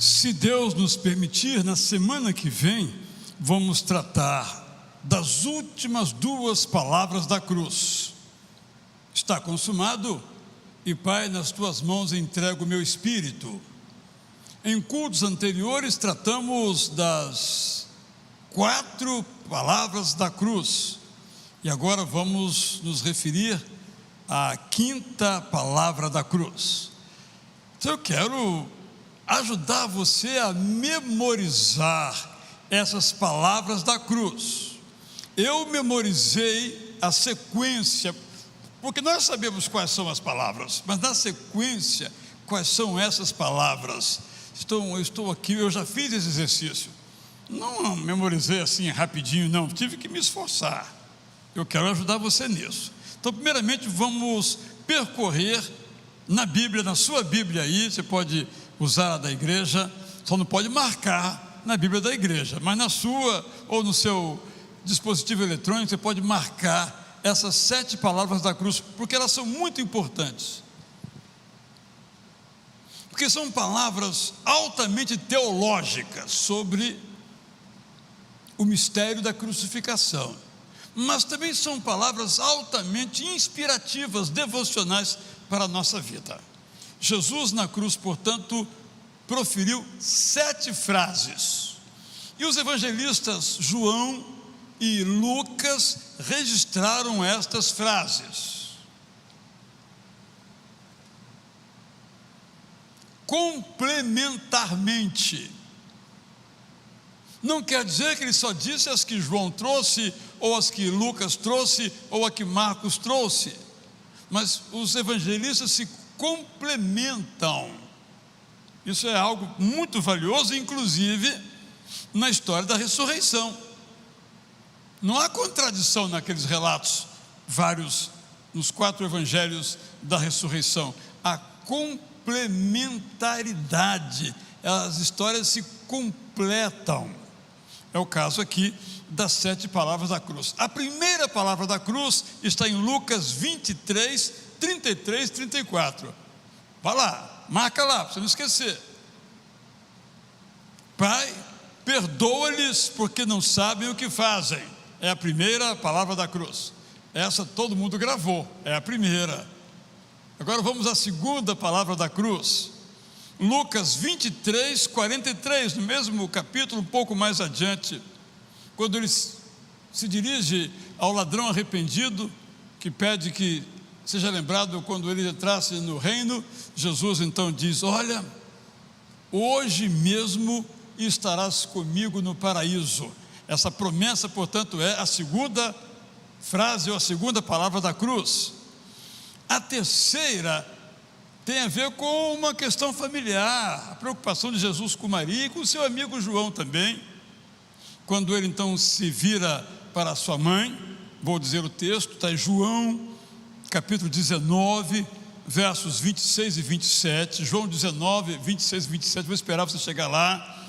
Se Deus nos permitir, na semana que vem, vamos tratar das últimas duas palavras da cruz. Está consumado, e Pai, nas tuas mãos entrego o meu espírito. Em cultos anteriores tratamos das 4 palavras da cruz, e agora vamos nos referir à 5ª palavra da cruz. Então eu quero ajudar você a memorizar essas palavras da cruz. Eu memorizei a sequência, porque nós sabemos quais são as palavras, mas na sequência, quais são essas palavras? Eu estou aqui, eu já fiz esse exercício, não memorizei assim rapidinho, não, tive que me esforçar. Eu quero ajudar você nisso. Então, primeiramente, vamos percorrer na Bíblia, na sua Bíblia aí, você pode usar a da igreja, só não pode marcar na Bíblia da igreja, mas na sua ou no seu dispositivo eletrônico, você pode marcar essas 7 palavras da cruz, porque elas são muito importantes. Porque são palavras altamente teológicas sobre o mistério da crucificação, mas também são palavras altamente inspirativas, devocionais para a nossa vida. Jesus na cruz, portanto, proferiu 7 frases, e os evangelistas João e Lucas registraram estas frases. Complementarmente, não quer dizer que ele só disse as que João trouxe, ou as que Lucas trouxe, ou as que Marcos trouxe, mas os evangelistas se complementam. Isso é algo muito valioso, inclusive na história da ressurreição. Não há contradição naqueles relatos, vários, nos 4 evangelhos da ressurreição. Há complementaridade, as histórias se completam. É o caso aqui das 7 palavras da cruz. A primeira palavra da cruz está em Lucas 23, 33, 34. Vai lá, marca lá, para você não esquecer. Pai, perdoa-lhes porque não sabem o que fazem. É a primeira palavra da cruz. Essa todo mundo gravou, é a primeira. Agora vamos à segunda palavra da cruz. Lucas 23, 43, no mesmo capítulo, um pouco mais adiante, quando ele se dirige ao ladrão arrependido, que pede que seja lembrado quando ele entrasse no reino, Jesus então diz: olha, hoje mesmo estarás comigo no paraíso. Essa promessa, portanto, é a segunda frase ou a segunda palavra da cruz. A terceira tem a ver com uma questão familiar, a preocupação de Jesus com Maria e com seu amigo João também. Quando ele então se vira para a sua mãe, vou dizer o texto, está em João, capítulo 19, versos 26 e 27, João 19, 26 e 27, vou esperar você chegar lá.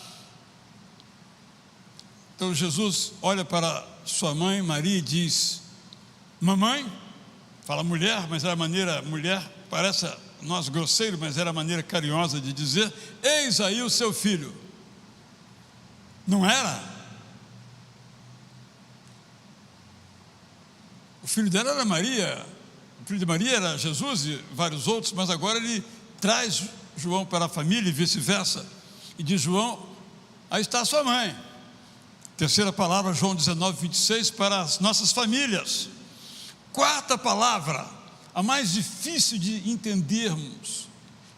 Então Jesus olha para sua mãe, Maria, e diz: mamãe, fala mulher, mas era a maneira, mulher, parece nós grosseiro, mas era a maneira carinhosa de dizer: eis aí o seu filho. Não era? O filho dela era Maria, o filho de Maria era Jesus e vários outros, mas agora ele traz João para a família e vice-versa, e diz: João, aí está a sua mãe. Terceira palavra, João 19, 26, para as nossas famílias. Quarta palavra, a mais difícil de entendermos,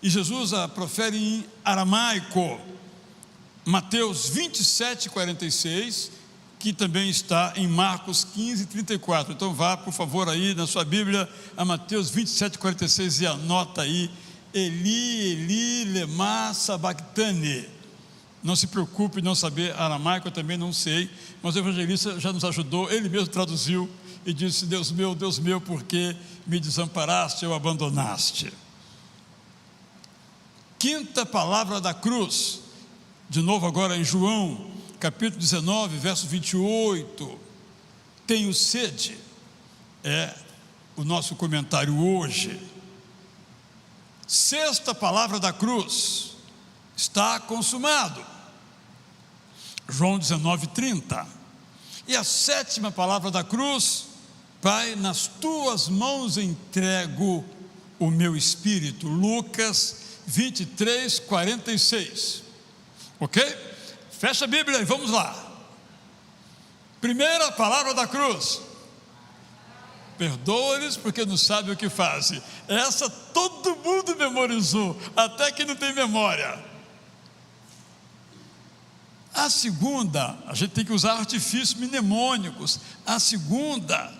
e Jesus a profere em aramaico, Mateus 27, 46, que também está em Marcos 15, 34. Então vá, por favor, aí na sua Bíblia, a Mateus 27, 46 e anota aí: Eli, Eli, lema sabactane. Não se preocupe em não saber aramaico, eu também não sei, mas o evangelista já nos ajudou, ele mesmo traduziu e disse: Deus meu, por que me desamparaste ou abandonaste? Quinta palavra da cruz, de novo agora em João, capítulo 19, verso 28, tenho sede, é o nosso comentário hoje. Sexta palavra da cruz, Está consumado. João 19:30. E a 7ª palavra da cruz: Pai, nas tuas mãos entrego o meu espírito. Lucas 23:46. Ok? Fecha a Bíblia e vamos lá. Primeira palavra da cruz: perdoa-lhes porque não sabem o que fazem. Essa todo mundo memorizou, até quem não tem memória. A segunda, a gente tem que usar artifícios mnemônicos. A segunda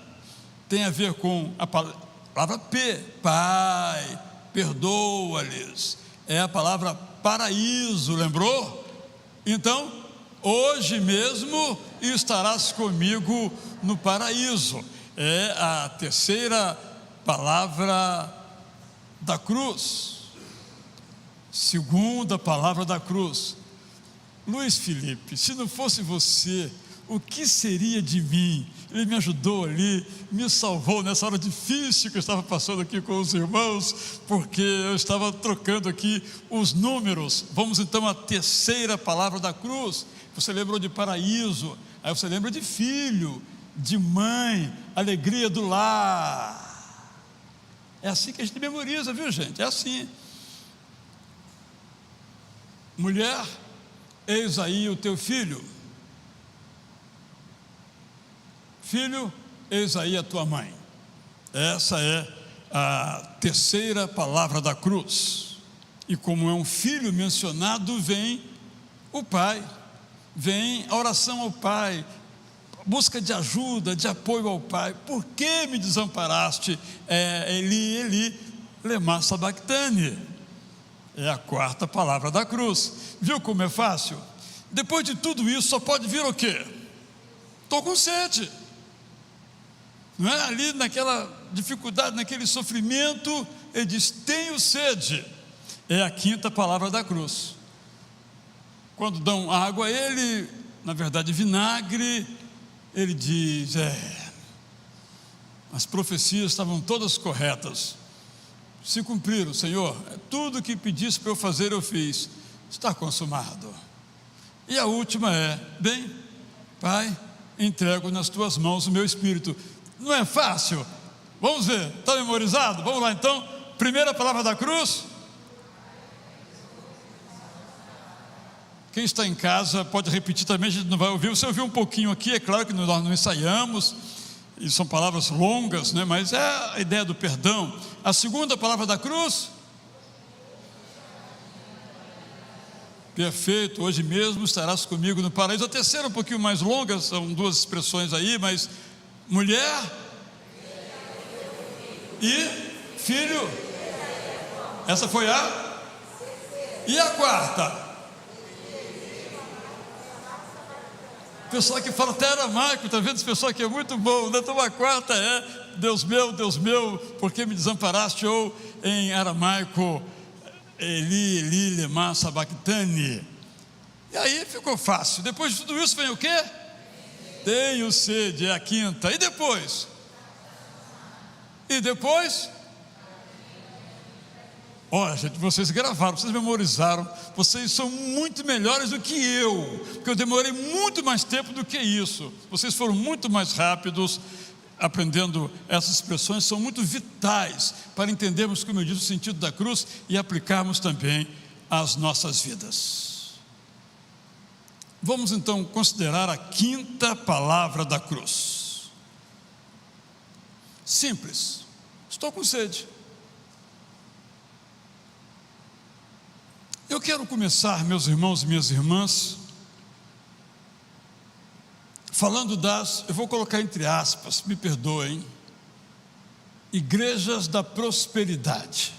tem a ver com a palavra P, Pai, perdoa-lhes. É a palavra paraíso, lembrou? Então, hoje mesmo estarás comigo no paraíso. É a terceira palavra da cruz. Segunda palavra da cruz. Luiz Felipe, se não fosse você, o que seria de mim? Ele me ajudou ali, me salvou nessa hora difícil que eu estava passando aqui com os irmãos, porque eu estava trocando aqui os números. Vamos então à terceira palavra da cruz. Você lembrou de paraíso, aí você lembra de filho, de mãe, alegria do lar. É assim que a gente memoriza, viu, gente? É assim. Mulher, eis aí o teu filho. Filho, eis aí a tua mãe. Essa é a terceira palavra da cruz. E como é um filho mencionado, vem o pai, vem a oração ao pai, busca de ajuda, de apoio ao pai. Por que me desamparaste? Eli, Eli, lema sabachthani. É a quarta palavra da cruz. Viu como é fácil? Depois de tudo isso, só pode vir o quê? Estou com sede. Não é? Ali naquela dificuldade, naquele sofrimento, ele diz: tenho sede. É a quinta palavra da cruz. Quando dão água a ele, na verdade vinagre, ele diz: as profecias estavam todas corretas, se cumpriram, Senhor, tudo que pedisse para eu fazer eu fiz, está consumado. E a última é: bem, Pai, entrego nas tuas mãos o meu espírito. Não é fácil? Vamos ver, está memorizado? Vamos lá então. Primeira palavra da cruz. Quem está em casa pode repetir também, a gente não vai ouvir. Você ouviu um pouquinho aqui, é claro que nós não ensaiamos, e são palavras longas, né? Mas é a ideia do perdão. A segunda palavra da cruz. Perfeito, hoje mesmo estarás comigo no paraíso. A terceira um pouquinho mais longa, são duas expressões aí, mas mulher e filho. Essa foi a? E a quarta? Pessoal que fala até aramaico, está vendo? Esse pessoal que é muito bom, né? Então a quarta é: Deus meu, por que me desamparaste? Ou em aramaico, Eli, Eli, lema sabachthani. E aí ficou fácil. Depois de tudo isso vem o quê? Tenho sede, é a quinta. E depois? E depois? Olha, gente, vocês gravaram, vocês memorizaram, vocês são muito melhores do que eu, porque eu demorei muito mais tempo do que isso. Vocês foram muito mais rápidos aprendendo essas expressões, são muito vitais para entendermos, como eu disse, o sentido da cruz e aplicarmos também às nossas vidas. Vamos então considerar a quinta palavra da cruz. Simples: estou com sede. Eu quero começar, meus irmãos e minhas irmãs, falando eu vou colocar entre aspas, me perdoem, igrejas da prosperidade.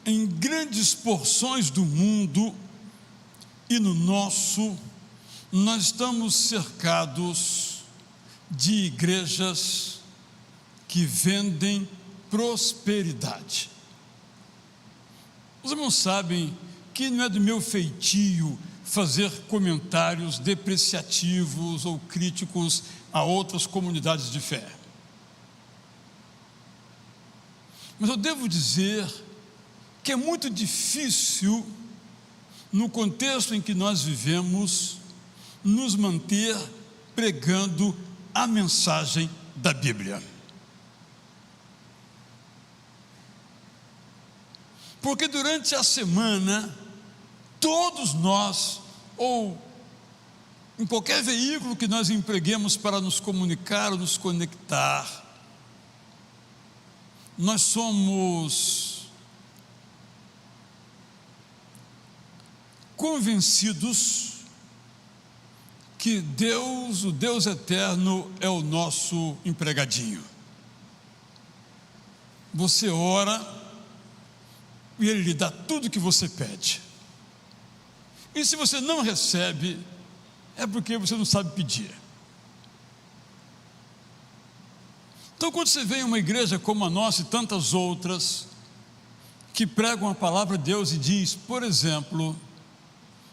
Em grandes porções do mundo e no nosso, nós estamos cercados de igrejas que vendem prosperidade. Os irmãos sabem que não é do meu feitio fazer comentários depreciativos ou críticos a outras comunidades de fé. Mas eu devo dizer que é muito difícil, no contexto em que nós vivemos, nos manter pregando a mensagem da Bíblia. Porque durante a semana, todos nós, ou em qualquer veículo que nós empreguemos para nos comunicar ou nos conectar, nós somos convencidos que Deus, o Deus eterno, é o nosso empregadinho. Você ora e Ele lhe dá tudo o que você pede. E se você não recebe, é porque você não sabe pedir. Então, quando você vem em uma igreja como a nossa e tantas outras, que pregam a palavra de Deus e diz, por exemplo,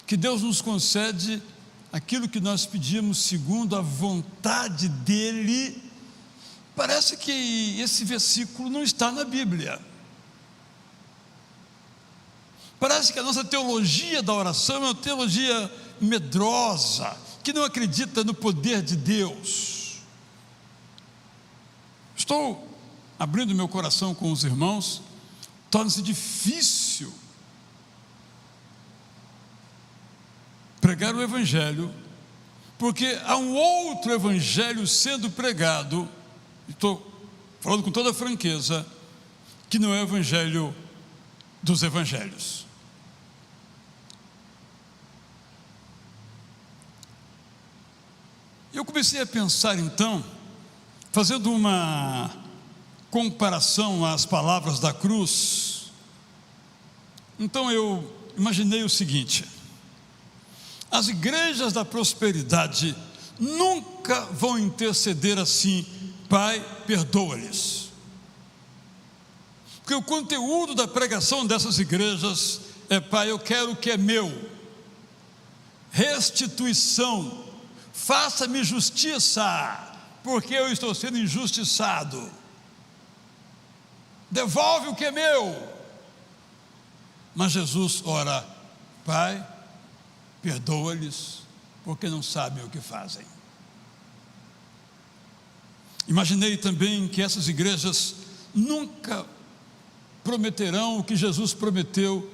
que Deus nos concede aquilo que nós pedimos segundo a vontade dEle, parece que esse versículo não está na Bíblia. Parece que a nossa teologia da oração é uma teologia medrosa, que não acredita no poder de Deus. Estou abrindo meu coração com os irmãos, torna-se difícil pregar o Evangelho, porque há um outro Evangelho sendo pregado, estou falando com toda franqueza, que não é o Evangelho dos Evangelhos. Eu comecei a pensar então, fazendo uma comparação às palavras da cruz. Então eu imaginei o seguinte: as igrejas da prosperidade nunca vão interceder assim, Pai, perdoa-lhes. Porque o conteúdo da pregação dessas igrejas é: Pai, eu quero o que é meu, restituição, faça-me justiça, porque eu estou sendo injustiçado, devolve o que é meu. Mas Jesus ora: Pai, perdoa-lhes, porque não sabem o que fazem. Imaginei também que essas igrejas nunca prometerão o que Jesus prometeu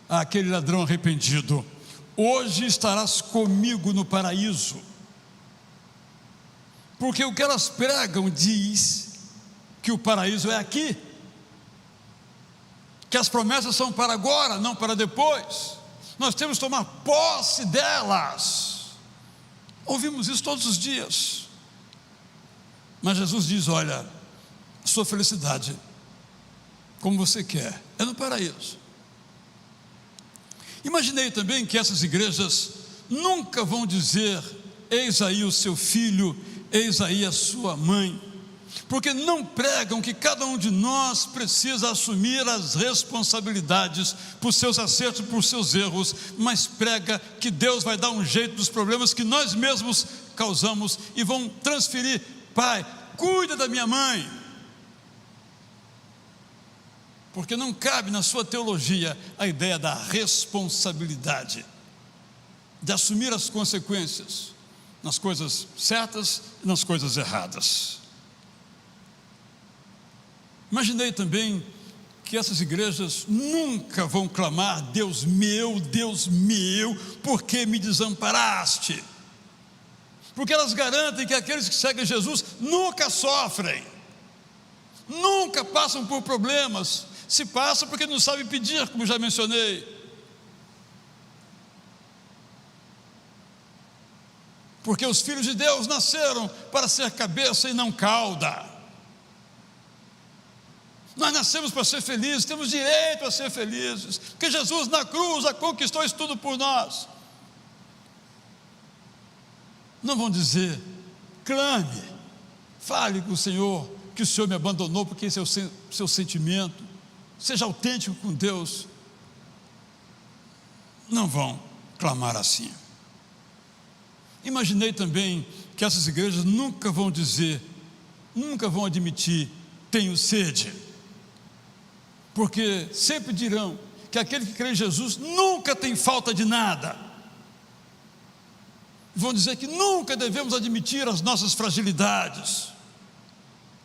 àquele ladrão arrependido: hoje estarás comigo no paraíso. Porque o que elas pregam diz que o paraíso é aqui, que as promessas são para agora, não para depois. Nós temos que tomar posse delas. Ouvimos isso todos os dias. Mas Jesus diz: olha, sua felicidade, como você quer, é no paraíso. Imaginei também que essas igrejas nunca vão dizer: eis aí o seu filho, eis aí a sua mãe, porque não pregam que cada um de nós precisa assumir as responsabilidades por seus acertos, por seus erros, mas prega que Deus vai dar um jeito dos problemas que nós mesmos causamos e vão transferir: Pai, cuida da minha mãe. Porque não cabe na sua teologia a ideia da responsabilidade, de assumir as consequências nas coisas certas e nas coisas erradas. Imaginei também que essas igrejas nunca vão clamar: Deus meu, por que me desamparaste? Porque elas garantem que aqueles que seguem Jesus nunca sofrem, nunca passam por problemas. Se passa porque não sabe pedir, como já mencionei. Porque os filhos de Deus nasceram para ser cabeça e não cauda. Nós nascemos para ser felizes, temos direito a ser felizes, porque Jesus na cruz já conquistou isso tudo por nós. Não vão dizer: clame, fale com o Senhor, que o Senhor me abandonou, porque esse é o seu sentimento. Seja autêntico com Deus. Não vão clamar assim. Imaginei também que essas igrejas nunca vão dizer, nunca vão admitir: tenho sede. porque sempre dirão que aquele que crê em Jesus nunca tem falta de nada. Vão dizer que nunca devemos admitir as nossas fragilidades.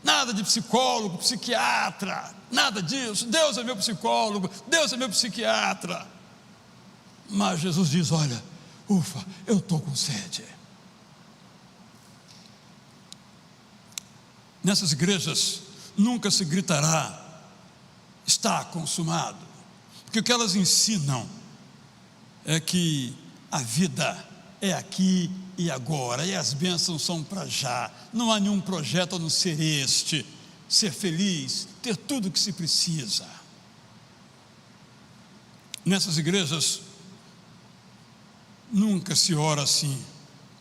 Nada de psicólogo, psiquiatra, nada disso. Deus é meu psicólogo, Deus é meu psiquiatra. Mas Jesus diz: olha, ufa, eu estou com sede. Nessas igrejas nunca se gritará: está consumado, porque o que elas ensinam é que a vida é aqui e agora, e as bênçãos são para já. Não há nenhum projeto a não ser este: ser feliz, ter tudo o que se precisa. Nessas igrejas nunca se ora assim: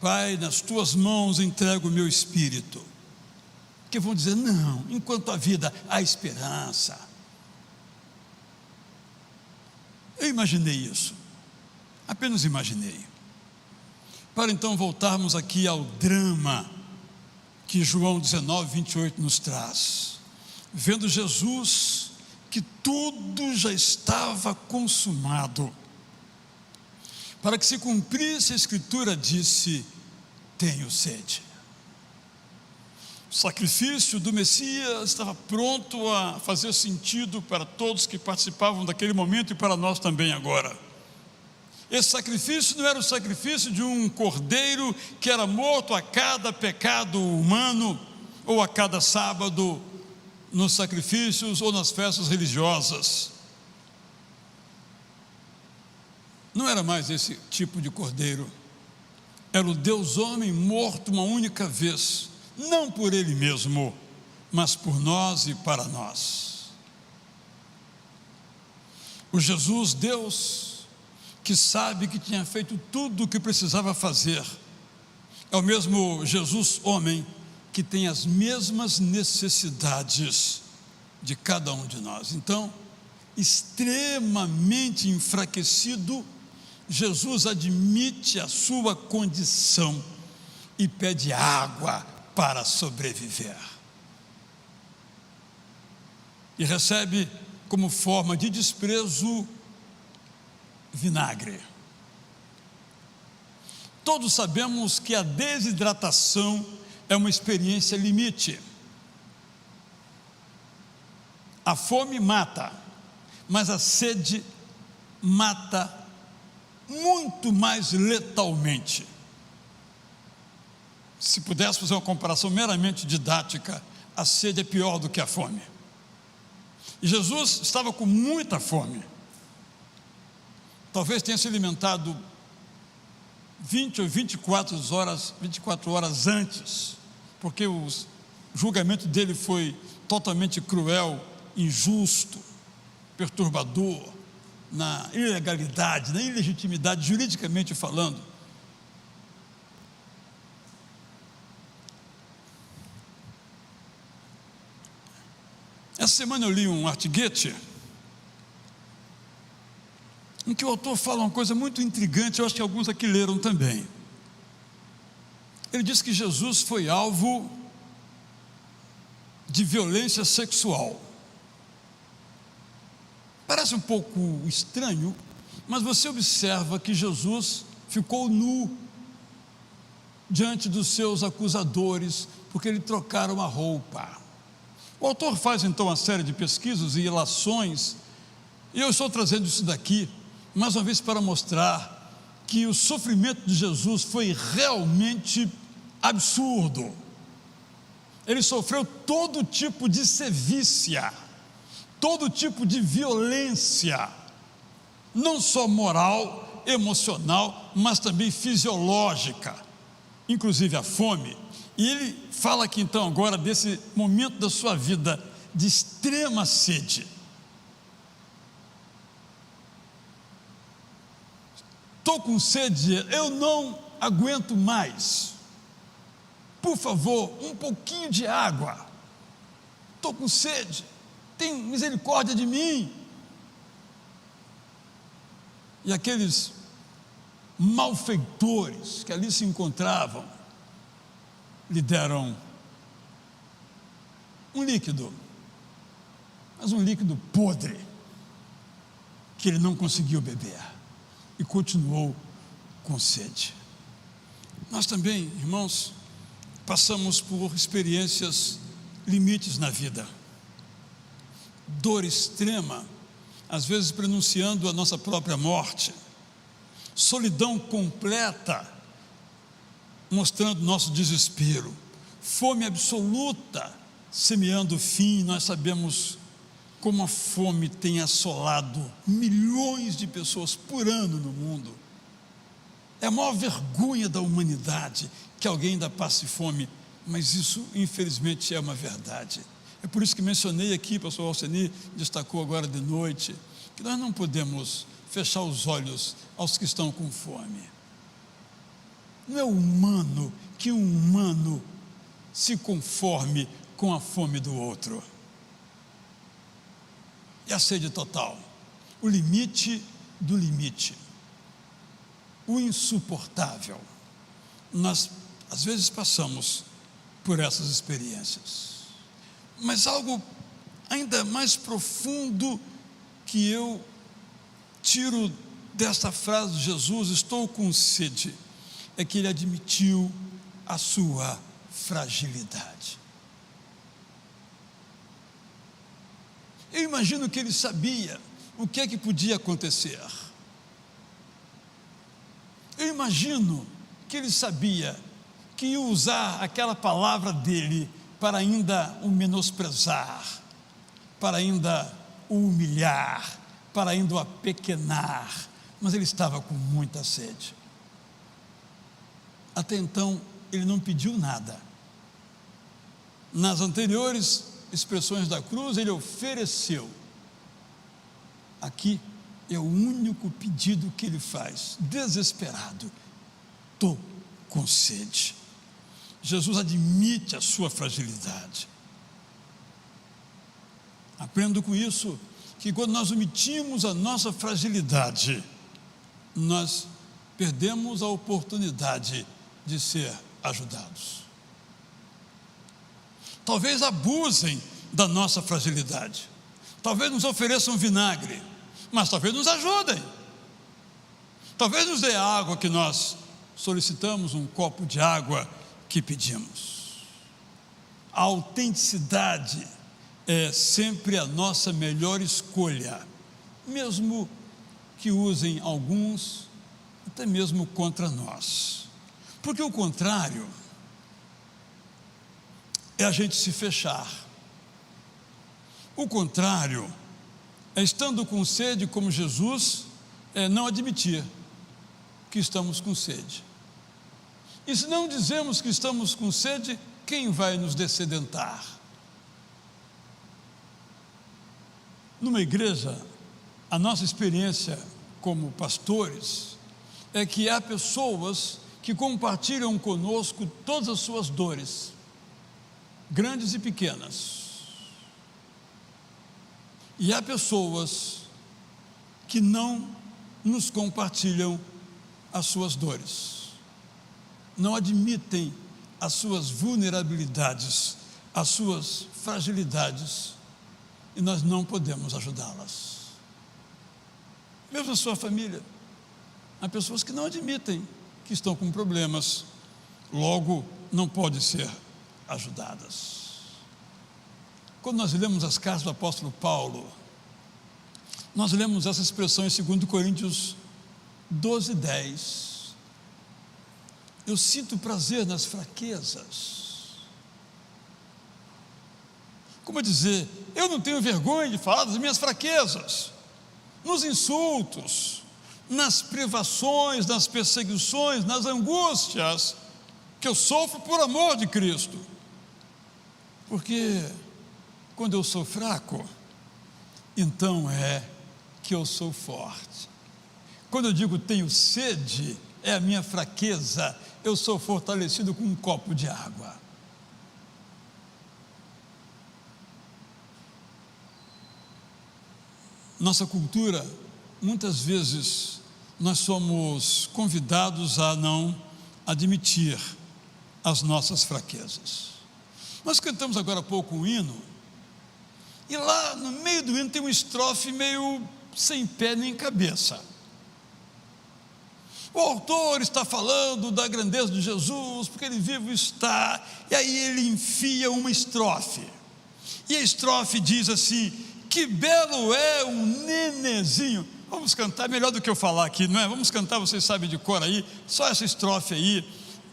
Pai, nas tuas mãos entrego o meu espírito. Porque vão dizer: não, enquanto a vida há esperança. Eu imaginei isso, apenas imaginei, para então voltarmos aqui ao drama que João 19:28 nos traz. Vendo Jesus que tudo já estava consumado, para que se cumprisse a Escritura, disse: tenho sede. O sacrifício do Messias estava pronto a fazer sentido para todos que participavam daquele momento e para nós também agora. Esse sacrifício não era o sacrifício de um cordeiro que era morto a cada pecado humano ou a cada sábado nos sacrifícios ou nas festas religiosas. Não era mais esse tipo de cordeiro. Era o Deus homem morto uma única vez, não por ele mesmo, mas por nós e para nós. O Jesus Deus, que sabe que tinha feito tudo o que precisava fazer, é o mesmo Jesus homem que tem as mesmas necessidades de cada um de nós. Então, extremamente enfraquecido, Jesus admite a sua condição e pede água para sobreviver. E recebe como forma de desprezo vinagre. Todos sabemos que a desidratação é uma experiência limite. A fome mata, mas a sede mata muito mais letalmente. Se pudesse fazer uma comparação meramente didática, a sede é pior do que a fome. E Jesus estava com muita fome. Talvez tenha se alimentado 20 ou 24 horas antes, porque o julgamento dele foi totalmente cruel, injusto, perturbador, na ilegalidade, na ilegitimidade, juridicamente falando. Essa semana eu li um artiguete em que o autor fala uma coisa muito intrigante. Eu acho que alguns aqui leram também. Ele diz que Jesus foi alvo de violência sexual. Parece um pouco estranho, mas você observa que Jesus ficou nu diante dos seus acusadores, porque lhe trocaram a roupa. O autor faz então uma série de pesquisas e ilações, e eu estou trazendo isso daqui, mais uma vez, para mostrar que o sofrimento de Jesus foi realmente absurdo. Ele sofreu todo tipo de sevícia, todo tipo de violência, não só moral, emocional, mas também fisiológica, inclusive a fome. E ele fala aqui então agora desse momento da sua vida de extrema sede. Estou com sede, eu não aguento mais. Por favor, um pouquinho de água. Estou com sede, tem misericórdia de mim. E aqueles malfeitores que ali se encontravam lhe deram um líquido, mas mas um líquido podre, que ele não conseguiu beber e continuou com sede. Nós também, irmãos, passamos por experiências limites na vida, dor extrema, às vezes prenunciando a nossa própria morte, solidão completa, mostrando nosso desespero, fome absoluta, semeando o fim. Nós sabemos como a fome tem assolado milhões de pessoas por ano no mundo. É a maior vergonha da humanidade que alguém ainda passe fome, mas isso infelizmente é uma verdade. É por isso que mencionei aqui, o pastor Alceni destacou agora de noite, que nós não podemos fechar os olhos aos que estão com fome. Não é humano que um humano se conforme com a fome do outro. E a sede total, o limite do limite, o insuportável. Nós, às vezes, passamos por essas experiências, mas algo ainda mais profundo que eu tiro desta frase de Jesus, estou com sede, é que ele admitiu a sua fragilidade. Eu imagino que ele sabia o que é que podia acontecer. Eu imagino que ele sabia que ia usar aquela palavra dele para ainda o menosprezar, para ainda o humilhar, para ainda o apequenar, mas ele estava com muita sede. Até então, ele não pediu nada. Nas anteriores expressões da cruz, ele ofereceu. Aqui é o único pedido que ele faz, desesperado: estou com sede. Jesus admite a sua fragilidade. Aprendo com isso que quando nós omitimos a nossa fragilidade, nós perdemos a oportunidade de ser ajudados. Talvez abusem da nossa fragilidade, talvez nos ofereçam vinagre, mas talvez nos ajudem, talvez nos dê a água que nós solicitamos, um copo de água que pedimos. A autenticidade é sempre a nossa melhor escolha, mesmo que usem alguns, até mesmo contra nós, porque o contrário é a gente se fechar. O contrário é, estando com sede como Jesus, não admitir que estamos com sede. E se não dizemos que estamos com sede, quem vai nos dessedentar? Numa igreja, a nossa experiência como pastores é que há pessoas que compartilham conosco todas as suas dores, grandes e pequenas. E há pessoas que não nos compartilham as suas dores, não admitem as suas vulnerabilidades, as suas fragilidades, e nós não podemos ajudá-las. Mesmo a sua família, há pessoas que não admitem que estão com problemas, logo não podem ser ajudadas. Quando nós lemos as cartas do apóstolo Paulo, nós lemos essa expressão em 2 Coríntios 12:10. Eu sinto prazer nas fraquezas. Como dizer, eu não tenho vergonha de falar das minhas fraquezas, nos insultos, nas privações, nas perseguições, nas angústias que eu sofro por amor de Cristo. Porque quando eu sou fraco, então é que eu sou forte. Quando eu digo tenho sede, é a minha fraqueza, eu sou fortalecido com um copo de água. Nossa cultura, muitas vezes, nós somos convidados a não admitir as nossas fraquezas. Nós cantamos agora há pouco um hino, E lá no meio do hino tem uma estrofe meio sem pé nem cabeça. O autor está falando da grandeza de Jesus, porque ele vivo está, e aí ele enfia uma estrofe, e a estrofe diz assim: que belo é um nenezinho. Vamos cantar, melhor do que eu falar aqui, não é? Vamos cantar, vocês sabem de cor aí, só essa estrofe aí,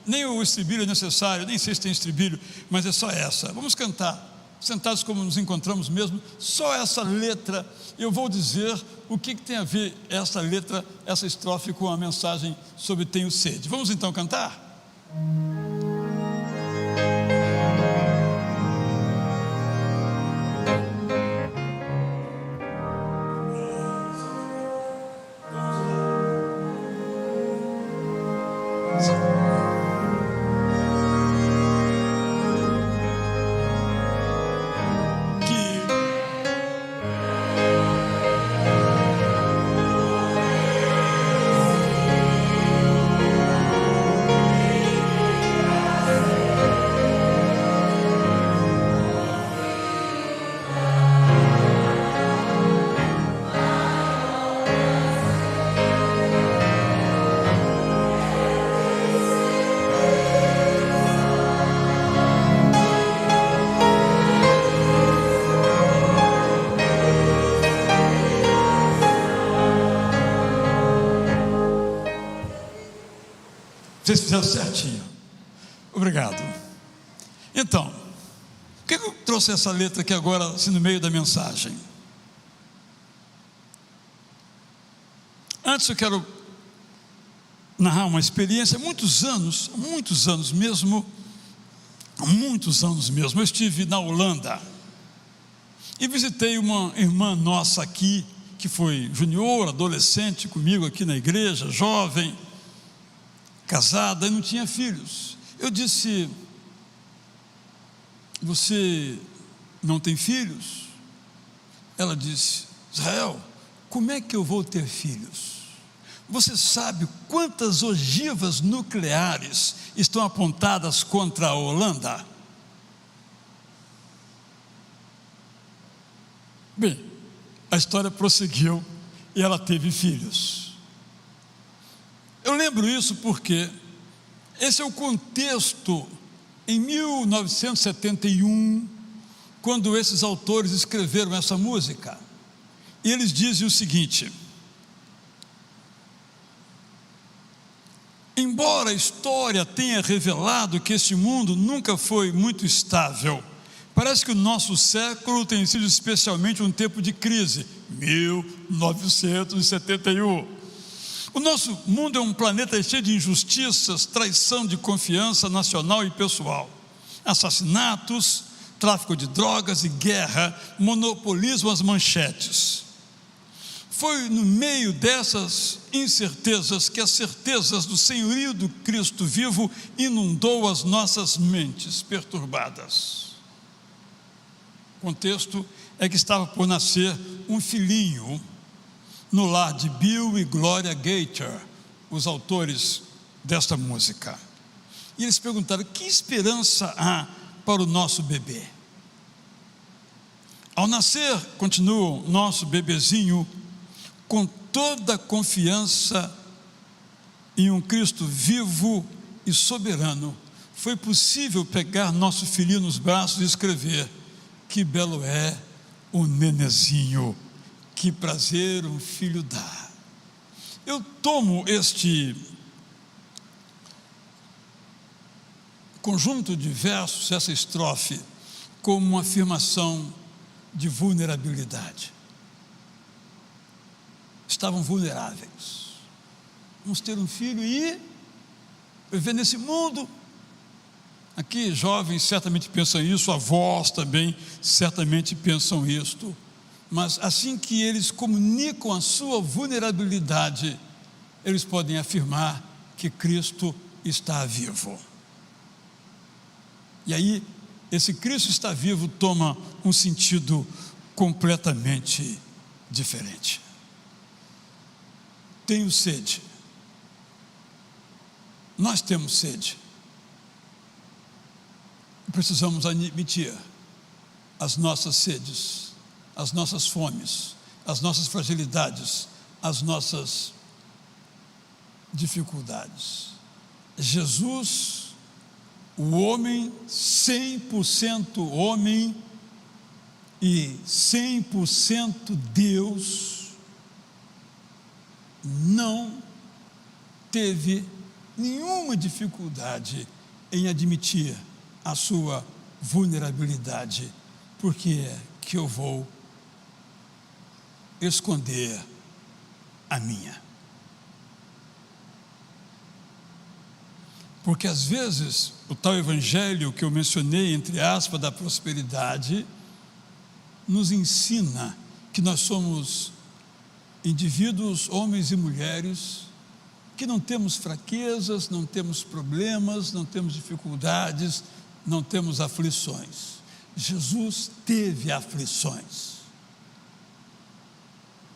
nem o estribilho é necessário, nem sei se tem estribilho, mas é só essa. Vamos cantar, sentados como nos encontramos mesmo, só essa letra. Eu vou dizer o que tem a ver essa letra, essa estrofe com a mensagem sobre tenho sede. Vamos então cantar? Vocês fizeram certinho. Obrigado. Então, por que eu trouxe essa letra aqui agora, assim, no meio da mensagem? Antes eu quero narrar uma experiência. Há muitos anos mesmo, eu estive na Holanda e visitei uma irmã nossa aqui, que foi junior, adolescente comigo aqui na igreja, jovem, casada e não tinha filhos. Eu disse: você não tem filhos? Ela disse: Israel, como é que eu vou ter filhos? Você sabe quantas ogivas nucleares estão apontadas contra a Holanda? Bem, a história prosseguiu e ela teve filhos. Eu lembro isso porque esse é o contexto em 1971, quando esses autores escreveram essa música. E eles dizem o seguinte: embora a história tenha revelado que este mundo nunca foi muito estável, parece que o nosso século tem sido especialmente um tempo de crise. 1971. O nosso mundo é um planeta cheio de injustiças, traição de confiança nacional e pessoal, assassinatos, tráfico de drogas e guerra monopolizam as manchetes. Foi no meio dessas incertezas que as certezas do senhorio do Cristo vivo inundou as nossas mentes perturbadas. O contexto é que estava por nascer um filhinho no lar de Bill e Gloria Gaither, os autores desta música. E eles perguntaram: que esperança há para o nosso bebê? Ao nascer, continua nosso bebezinho, com toda a confiança em um Cristo vivo e soberano, foi possível pegar nosso filhinho nos braços e escrever: que belo é o nenezinho, que prazer um filho dá. Eu tomo este conjunto de versos, essa estrofe, como uma afirmação de vulnerabilidade. Estavam vulneráveis. Vamos ter um filho e viver nesse mundo. Aqui jovens certamente pensam isso, avós também certamente pensam isto. Mas assim que eles comunicam a sua vulnerabilidade, eles podem afirmar que Cristo está vivo. E aí, esse Cristo está vivo toma um sentido completamente diferente. Tenho sede. Nós temos sede. Precisamos admitir as nossas sedes as nossas fomes, as nossas fragilidades, as nossas dificuldades. Jesus, o homem, 100% homem e 100% Deus, não teve nenhuma dificuldade em admitir a sua vulnerabilidade. Por que é que eu vou esconder a minha? Porque às vezes o tal evangelho que eu mencionei, entre aspas, da prosperidade, nos ensina que nós somos indivíduos, homens e mulheres, que não temos fraquezas, não temos problemas, não temos dificuldades, não temos aflições. Jesus teve aflições.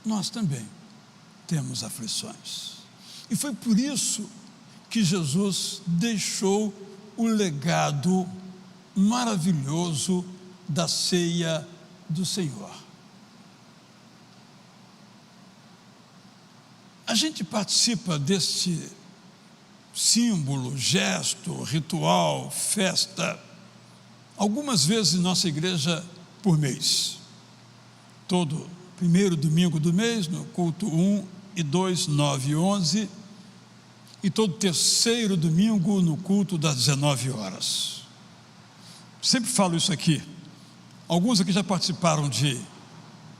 Nós também temos aflições. E foi por isso que Jesus deixou o legado maravilhoso da ceia do Senhor. A gente participa deste símbolo, gesto, ritual, festa, algumas vezes em nossa igreja por mês. Todo primeiro domingo do mês, no culto 1 e 2, 9 e 11, e todo terceiro domingo no culto das 19 horas. Sempre falo isso aqui. Alguns aqui já participaram de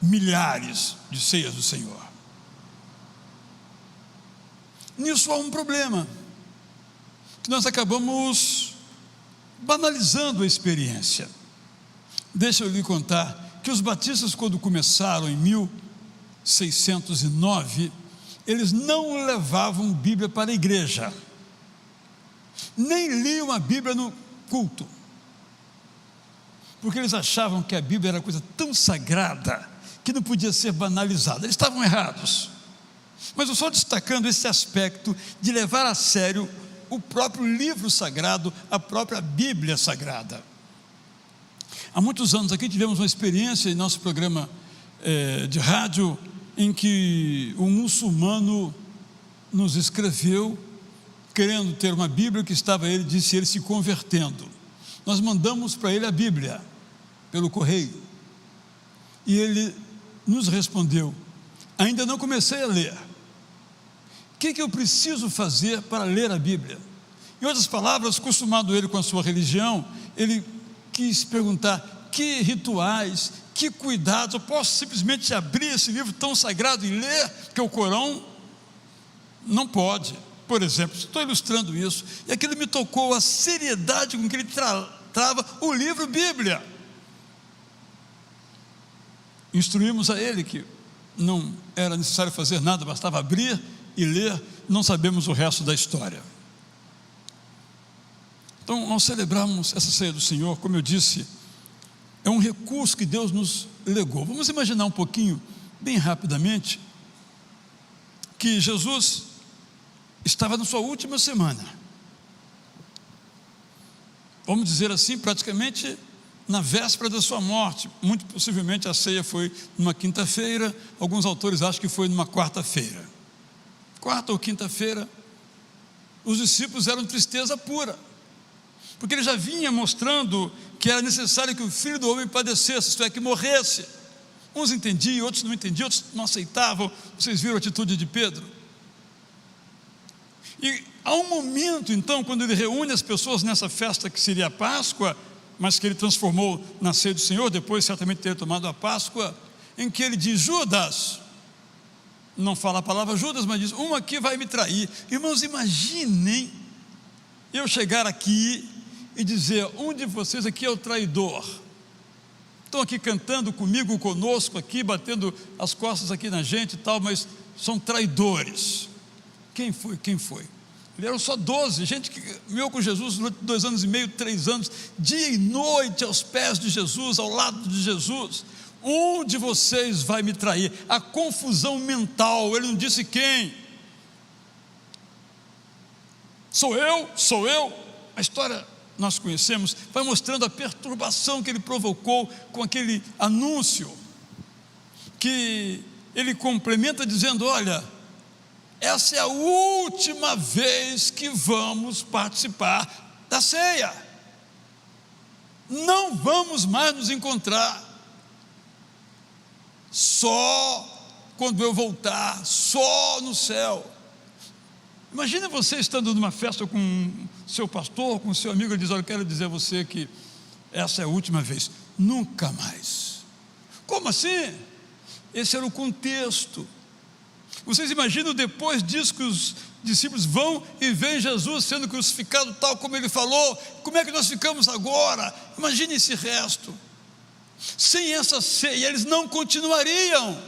milhares de ceias do Senhor. Nisso há um problema, que nós acabamos banalizando a experiência. Deixa eu lhe contar que os batistas, quando começaram em 1609, eles não levavam Bíblia para a igreja, nem liam a Bíblia no culto, porque eles achavam que a Bíblia era coisa tão sagrada que não podia ser banalizada. Eles estavam errados. Mas eu estou destacando esse aspecto de levar a sério o próprio livro sagrado, a própria Bíblia sagrada. Há muitos anos aqui tivemos uma experiência em nosso programa de rádio, em que um muçulmano nos escreveu, querendo ter uma Bíblia, que estava ele, disse ele, se convertendo. Nós mandamos para ele a Bíblia, pelo correio, e ele nos respondeu: ainda não comecei a ler. O que eu preciso fazer para ler a Bíblia? Em outras palavras, acostumado ele com a sua religião, ele quis perguntar: que rituais, que cuidados, eu posso simplesmente abrir esse livro tão sagrado e ler? Porque o Corão não pode. Por exemplo, estou ilustrando isso, e aquilo me tocou a seriedade com que ele trava o livro Bíblia. Instruímos a ele que não era necessário fazer nada, bastava abrir e ler. Não sabemos o resto da história. Então, ao celebrarmos essa ceia do Senhor, como eu disse, é um recurso que Deus nos legou. Vamos imaginar um pouquinho, bem rapidamente, que Jesus estava na sua última semana, vamos dizer assim, praticamente na véspera da sua morte. Muito possivelmente a ceia foi numa quinta-feira, alguns autores acham que foi numa quarta-feira, quarta ou quinta-feira. Os discípulos eram tristeza pura, porque ele já vinha mostrando que era necessário que o Filho do Homem padecesse, isto é, que morresse. Uns entendiam, outros não entendiam, outros não aceitavam. Vocês viram a atitude de Pedro? E há um momento então, quando ele reúne as pessoas nessa festa que seria a Páscoa, mas que ele transformou na ceia do Senhor, depois certamente ter tomado a Páscoa, em que ele diz: Judas, não fala a palavra Judas, mas diz: um aqui vai me trair. Irmãos, imaginem eu chegar aqui e dizer: um de vocês aqui é o traidor. Estão aqui cantando comigo, conosco aqui, batendo as costas aqui na gente e tal, mas são traidores. Quem foi? Quem foi? Eram só 12, gente que viveu com Jesus durante 2 anos e meio, 3 anos, dia e noite aos pés de Jesus, ao lado de Jesus. Um de vocês vai me trair. A confusão mental, ele não disse quem. Sou eu. A história nós conhecemos, vai mostrando a perturbação que ele provocou com aquele anúncio. que ele complementa dizendo: olha, essa é a última vez que vamos participar da ceia, não vamos mais nos encontrar, só quando eu voltar, só no céu. Imagina você estando numa festa com seu pastor, com seu amigo, ele diz: olha, eu quero dizer a você que essa é a última vez, nunca mais. Como assim? Esse era o contexto. Vocês imaginam depois disso que os discípulos vão e veem Jesus sendo crucificado tal como ele falou? Como é que nós ficamos agora? Imagine esse resto. Sem essa ceia eles não continuariam,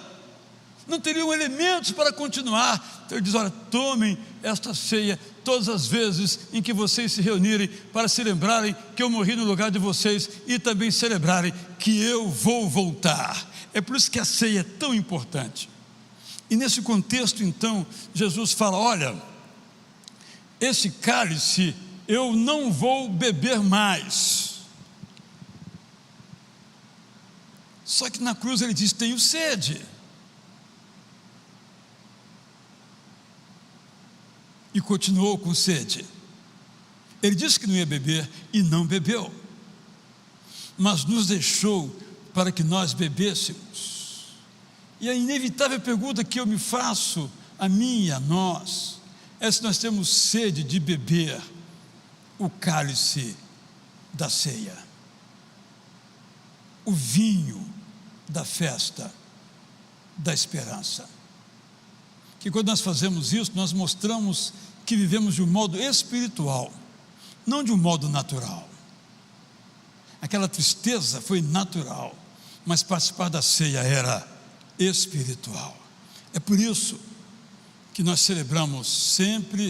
não teriam elementos para continuar. Então ele diz: olha, tomem esta ceia todas as vezes em que vocês se reunirem, para se lembrarem que eu morri no lugar de vocês e também celebrarem que eu vou voltar. É por isso que a ceia é tão importante. E nesse contexto então Jesus fala: olha, esse cálice eu não vou beber mais. Só que na cruz ele diz: tenho sede. E continuou com sede. Ele disse que não ia beber e não bebeu, mas nos deixou para que nós bebêssemos. E a inevitável pergunta que eu me faço, a mim e a nós, é se nós temos sede de beber o cálice da ceia, o vinho da festa da esperança. Que quando nós fazemos isso, nós mostramos que vivemos de um modo espiritual, não de um modo natural. Aquela tristeza foi natural, mas participar da ceia era espiritual. É por isso que nós celebramos sempre